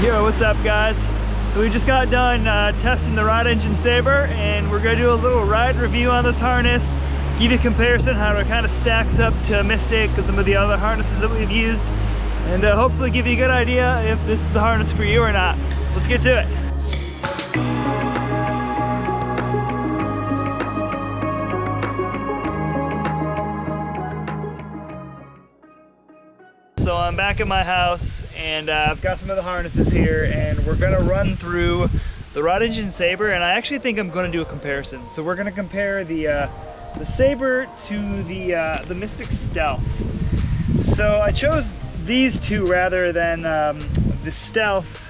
Yo, what's up guys? So we just got done testing the rod engine Saber, and we're gonna do a little ride review on this harness, give you a comparison how it kind of stacks up to Mystic and some of the other harnesses that we've used, and hopefully give you a good idea if this is the harness for you or not. Let's get to it. So I'm back at my house, and I've got some of the harnesses here, and we're gonna run through the rod engine Saber, and I actually think I'm gonna do a comparison. So we're gonna compare the Saber to the Mystic Stealth. So I chose these two rather than the Stealth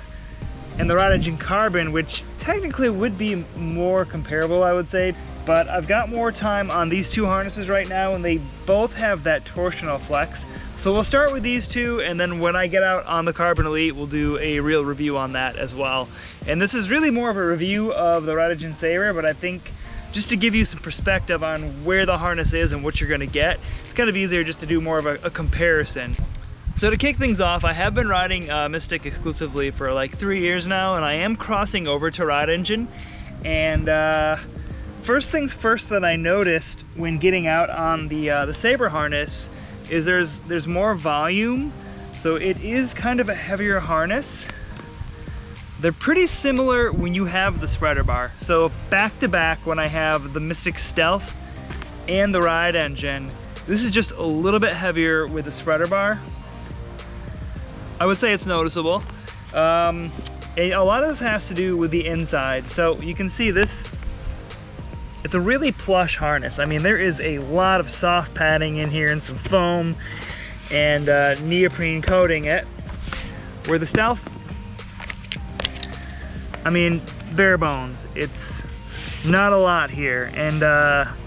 and the rod engine Carbon, which technically would be more comparable, I would say. But I've got more time on these two harnesses right now, and they both have that torsional flex. So we'll start with these two, and then when I get out on the Carbon Elite, we'll do a real review on that as well. And this is really more of a review of the rod engine Saber, but I think just to give you some perspective on where the harness is and what you're gonna get, it's kind of easier just to do more of a comparison. So to kick things off, I have been riding Mystic exclusively for like 3 years now, and I am crossing over to rod engine. And first things first that I noticed when getting out on the Saber harness is there's more volume, so it is kind of a heavier harness. They're pretty similar when you have the spreader bar. So back to back, when I have the Mystic Stealth and the rod engine, this is just a little bit heavier with the spreader bar. I would say it's noticeable. A lot of this has to do with the inside. So you can see this, it's a really plush harness. I mean, there is a lot of soft padding in here and some foam and neoprene coating it. Where the Stealth, I mean, bare bones. It's not a lot here. And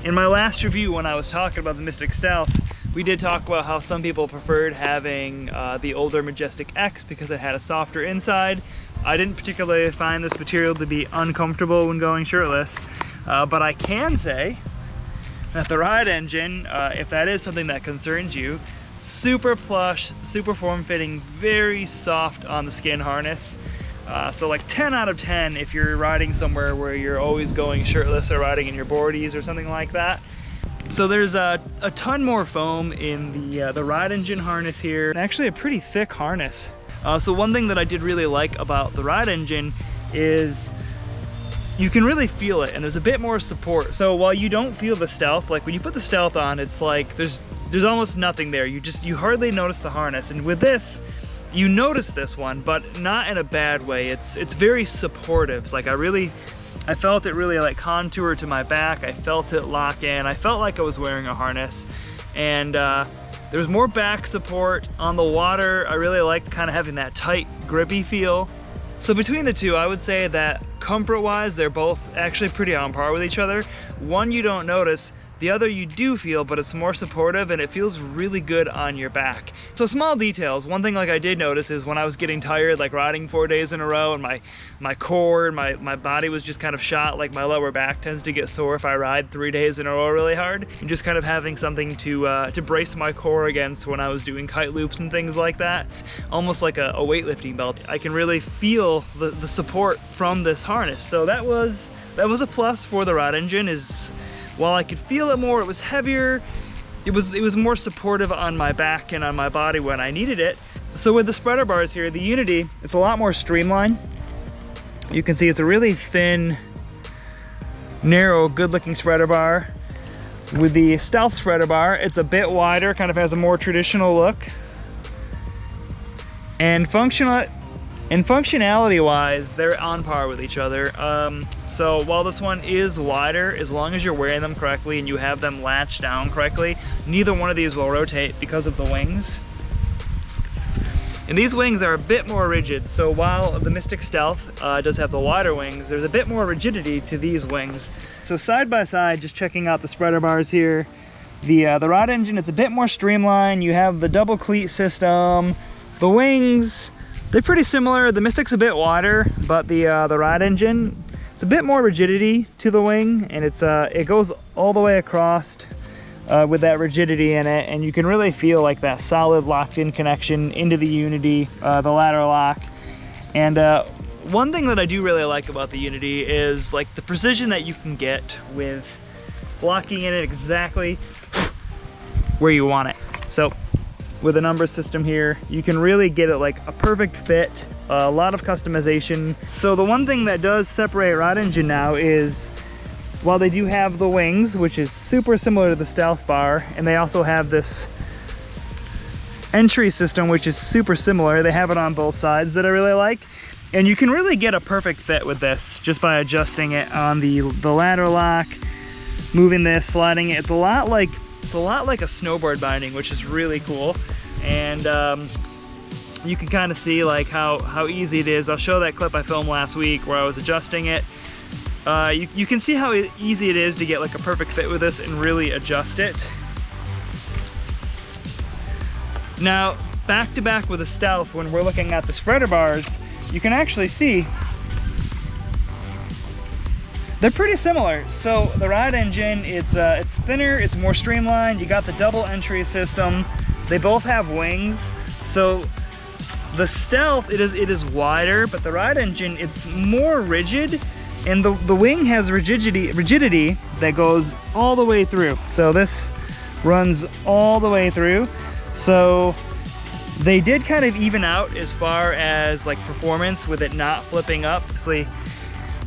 in my last review, when I was talking about the Mystic Stealth, we did talk about how some people preferred having the older Majestic X because it had a softer inside. I didn't particularly find this material to be uncomfortable when going shirtless. But I can say that the rod engine, if that is something that concerns you, super plush, super form-fitting, very soft on the skin harness. So like 10 out of 10 if you're riding somewhere where you're always going shirtless or riding in your boardies or something like that. So there's a ton more foam in the rod engine harness here. And actually a pretty thick harness. So one thing that I did really like about the rod engine is you can really feel it, and there's a bit more support. So while you don't feel the Stealth, like when you put the Stealth on, it's like there's almost nothing there. You hardly notice the harness. And with this, you notice this one, but not in a bad way. It's very supportive. It's like I felt it really like contour to my back. I felt it lock in. I felt like I was wearing a harness. And there's more back support on the water. I really like kind of having that tight, grippy feel. So between the two, I would say that comfort-wise, they're both actually pretty on par with each other. One you don't notice, the other you do feel, but it's more supportive and it feels really good on your back. So small details. One thing like I did notice is when I was getting tired, like riding 4 days in a row, and my core and my body was just kind of shot, like my lower back tends to get sore if I ride 3 days in a row really hard. And just kind of having something to brace my core against when I was doing kite loops and things like that. Almost like a weightlifting belt. I can really feel the support from this harness. So that was a plus for the rod engine. Is while I could feel it more, it was heavier, it was more supportive on my back and on my body when I needed it. So with the spreader bars here, the Unity, it's a lot more streamlined. You can see it's a really thin, narrow, good-looking spreader bar. With the Stealth spreader bar, it's a bit wider, kind of has a more traditional look. And functionality-wise, they're on par with each other. So while this one is wider, as long as you're wearing them correctly and you have them latched down correctly, neither one of these will rotate because of the wings. And these wings are a bit more rigid. So while the Mystic Stealth does have the wider wings, there's a bit more rigidity to these wings. So side by side, just checking out the spreader bars here, the rod engine is a bit more streamlined. You have the double cleat system. The wings, they're pretty similar. The Mystic's a bit wider, but the rod engine, it's a bit more rigidity to the wing, and it goes all the way across with that rigidity in it, and you can really feel like that solid locked-in connection into the Unity, the ladder lock. And one thing that I do really like about the Unity is like the precision that you can get with locking in it exactly where you want it. So with a number system here, you can really get it like a perfect fit, a lot of customization. So the one thing that does separate Rod Engine now is, while they do have the wings, which is super similar to the Stealth bar, and they also have this entry system, which is super similar. They have it on both sides that I really like. And you can really get a perfect fit with this just by adjusting it on the ladder lock, moving this, sliding it. It's a lot like a snowboard binding, which is really cool. And you can kind of see like how easy it is. I'll show that clip I filmed last week where I was adjusting it. You can see how easy it is to get like a perfect fit with this and really adjust it. Now, back to back with the Stealth, when we're looking at the spreader bars, you can actually see they're pretty similar. So the Rod Engine, it's thinner, it's more streamlined. You got the double entry system. They both have wings. So the Stealth, it is wider, but the Rod Engine, it's more rigid, and the wing has rigidity that goes all the way through. So this runs all the way through. So they did kind of even out as far as like performance with it not flipping up. Actually,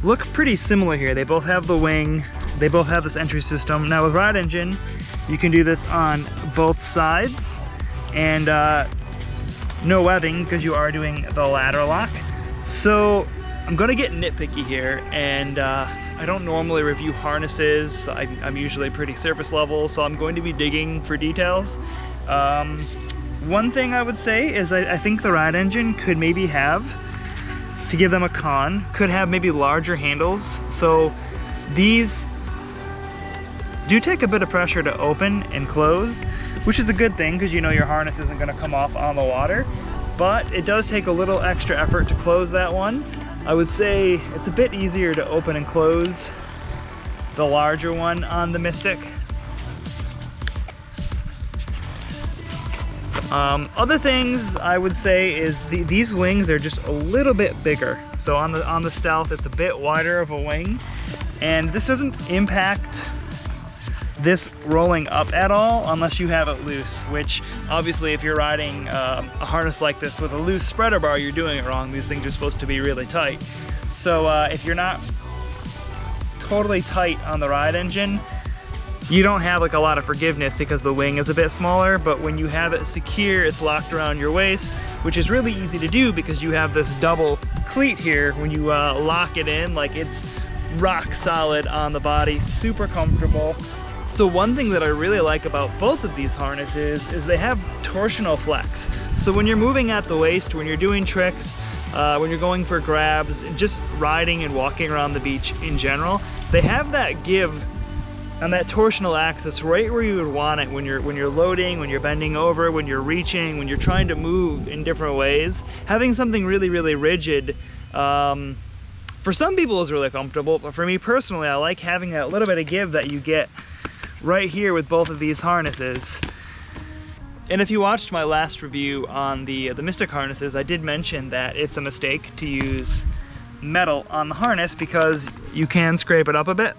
look pretty similar here. They both have the wing, they both have this entry system. Now with Rod Engine, you can do this on both sides, and no webbing because you are doing the ladder lock. So I'm gonna get nitpicky here, and I don't normally review harnesses. I'm usually pretty surface level, so I'm going to be digging for details. One thing I would say is I think the Rod Engine could maybe have, to give them a con, could have maybe larger handles. So these do take a bit of pressure to open and close, which is a good thing because you know your harness isn't going to come off on the water, but it does take a little extra effort to close that one. I would say it's a bit easier to open and close the larger one on the Mystic. Other things I would say is these wings are just a little bit bigger. So on the Stealth, it's a bit wider of a wing, and this doesn't impact this rolling up at all unless you have it loose, which obviously if you're riding a harness like this with a loose spreader bar, you're doing it wrong. These things are supposed to be really tight. So if you're not totally tight on the Rod Engine, you don't have like a lot of forgiveness because the wing is a bit smaller, but when you have it secure, it's locked around your waist, which is really easy to do because you have this double cleat here. When you lock it in, like it's rock solid on the body, super comfortable. So one thing that I really like about both of these harnesses is they have torsional flex. So when you're moving at the waist, when you're doing tricks, when you're going for grabs, and just riding and walking around the beach in general, they have that give on that torsional axis right where you would want it when you're loading, when you're bending over, when you're reaching, when you're trying to move in different ways. Having something really, really rigid, for some people is really comfortable, but for me personally, I like having that little bit of give that you get right here with both of these harnesses. And if you watched my last review on the Mystic harnesses, I did mention that it's a mistake to use metal on the harness because you can scrape it up a bit.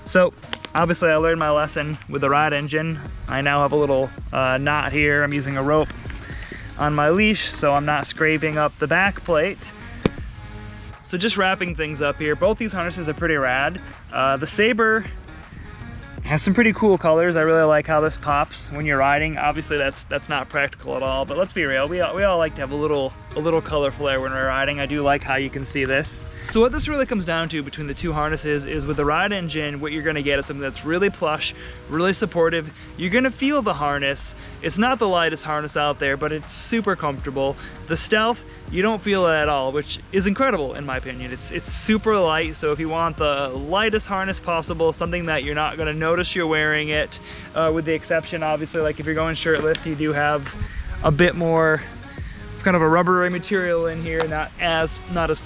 So obviously I learned my lesson with the Rod Engine. I now have a little knot here. I'm using a rope on my leash so I'm not scraping up the back plate. So just wrapping things up here, both these harnesses are pretty rad. The Saber has some pretty cool colors. I really like how this pops when you're riding. Obviously that's not practical at all, but let's be real, we all like to have a little color flare when we're riding. I do like how you can see this. So what this really comes down to between the two harnesses is with the Rod Engine, what you're gonna get is something that's really plush, really supportive. You're gonna feel the harness. It's not the lightest harness out there, but it's super comfortable. The Stealth, you don't feel it at all, which is incredible in my opinion. It's super light, so if you want the lightest harness possible, something that you're not gonna notice you're wearing it, with the exception, obviously, like if you're going shirtless, you do have a bit more kind of a rubbery material in here, not as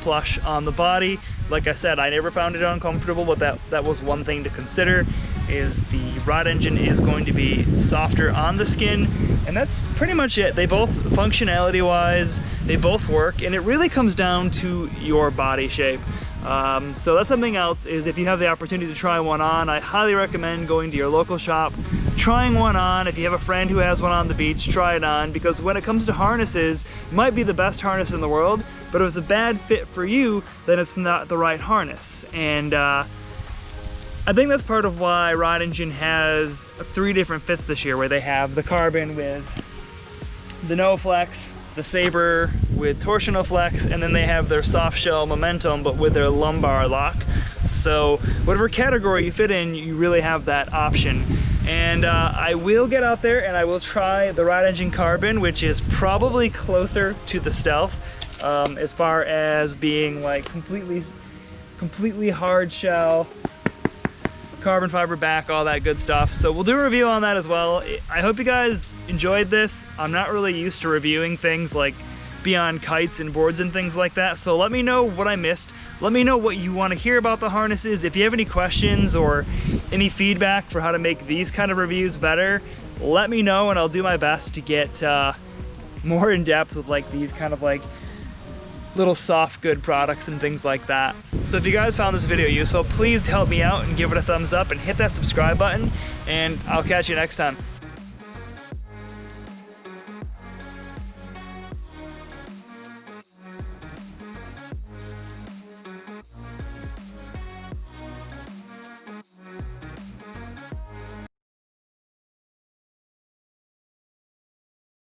plush on the body. Like I said, I never found it uncomfortable, but that was one thing to consider, is the Rod Engine is going to be softer on the skin, and that's pretty much it. They both, functionality wise, They both work, and it really comes down to your body shape. So that's something else, is if you have the opportunity to try one on, I highly recommend going to your local shop, trying one on. If you have a friend who has one on the beach, try it on, because when it comes to harnesses, it might be the best harness in the world, but if it's a bad fit for you, then it's not the right harness. And I think that's part of why Rod Engine has 3 different fits this year, where they have the carbon with the no flex, the Saber with torsional flex, and then they have their soft shell momentum but with their lumbar lock. So whatever category you fit in, you really have that option. And I will get out there and I will try the Rod Engine carbon, which is probably closer to the Stealth as far as being like completely hard shell, carbon fiber back, all that good stuff. So we'll do a review on that as well. I hope you guys enjoyed this. I'm not really used to reviewing things like beyond kites and boards and things like that, so let me know what I missed. Let me know what you want to hear about the harnesses. If you have any questions or any feedback for how to make these kind of reviews better, let me know and I'll do my best to get more in depth with like these kind of like little soft good products and things like that. So if you guys found this video useful, please help me out and give it a thumbs up and hit that subscribe button, and I'll catch you next time.